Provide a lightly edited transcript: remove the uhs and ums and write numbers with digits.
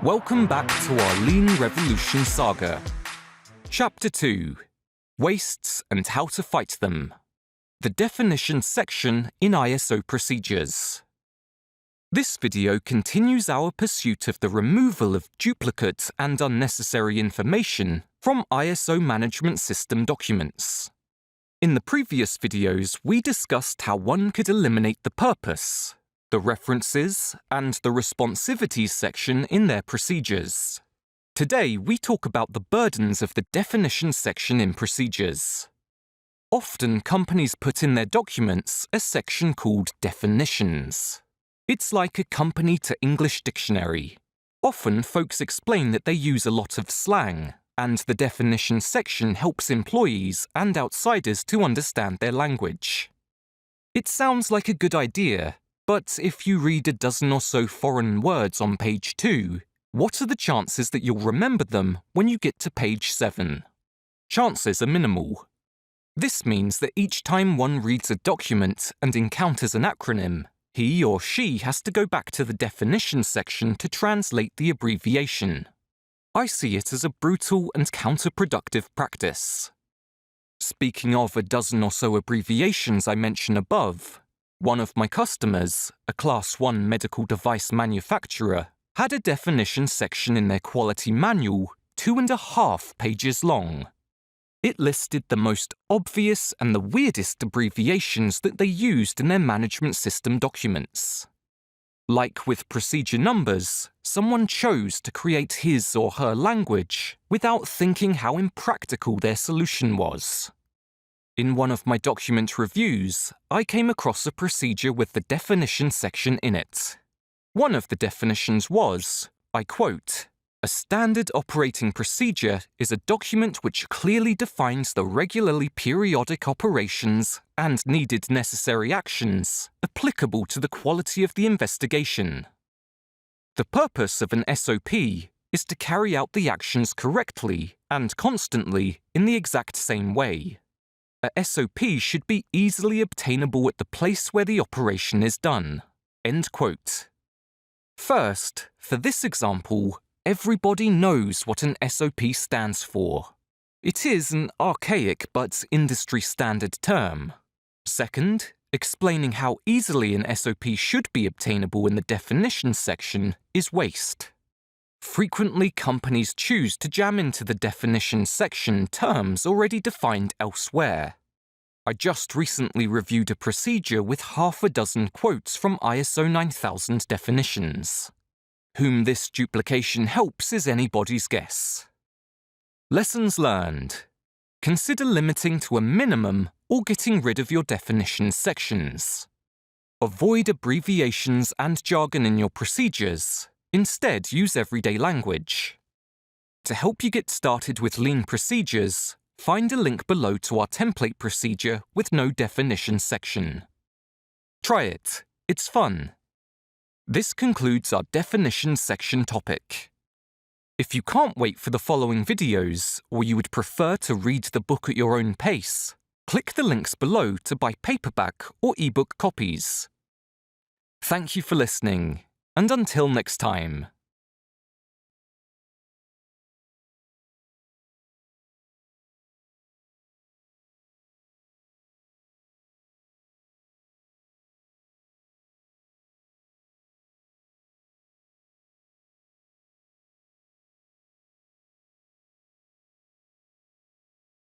Welcome back to our Lean Revolution saga. Chapter 2. Wastes and How to Fight Them. The definition section in ISO procedures. This video continues our pursuit of the removal of duplicate and unnecessary information from ISO management system documents. In the previous videos, we discussed how one could eliminate the purpose, the references, and the responsivities section in their procedures. Today, we talk about the burdens of the definition section in procedures. Often, companies put in their documents a section called definitions. It's like a company to English dictionary. Often, folks explain that they use a lot of slang, and the definition section helps employees and outsiders to understand their language. It sounds like a good idea, but if you read a dozen or so foreign words on page 2, what are the chances that you'll remember them when you get to page 7? Chances are minimal. This means that each time one reads a document and encounters an acronym, he or she has to go back to the definition section to translate the abbreviation. I see it as a brutal and counterproductive practice. Speaking of a dozen or so abbreviations I mentioned above, one of my customers, a Class 1 medical device manufacturer, had a definition section in their quality manual 2.5 pages long. It listed the most obvious and the weirdest abbreviations that they used in their management system documents. Like with procedure numbers, someone chose to create his or her language without thinking how impractical their solution was. In one of my document reviews, I came across a procedure with the definition section in it. One of the definitions was, I quote, "A standard operating procedure is a document which clearly defines the regularly periodic operations and needed necessary actions applicable to the quality of the investigation." The purpose of an SOP is to carry out the actions correctly and constantly in the exact same way. A SOP should be easily obtainable at the place where the operation is done. End quote. First, for this example, everybody knows what an SOP stands for. It is an archaic but industry-standard term. Second, explaining how easily an SOP should be obtainable in the definition section is waste. Frequently, companies choose to jam into the definition section terms already defined elsewhere. I just recently reviewed a procedure with 6 quotes from ISO 9000 definitions. Whom this duplication helps is anybody's guess. Lessons learned. Consider limiting to a minimum or getting rid of your definition sections. Avoid abbreviations and jargon in your procedures. Instead, use everyday language. To help you get started with lean procedures, find a link below to our template procedure with no definition section. Try it. It's fun. This concludes our definition section topic. If you can't wait for the following videos, or you would prefer to read the book at your own pace, click the links below to buy paperback or ebook copies. Thank you for listening. And until next time.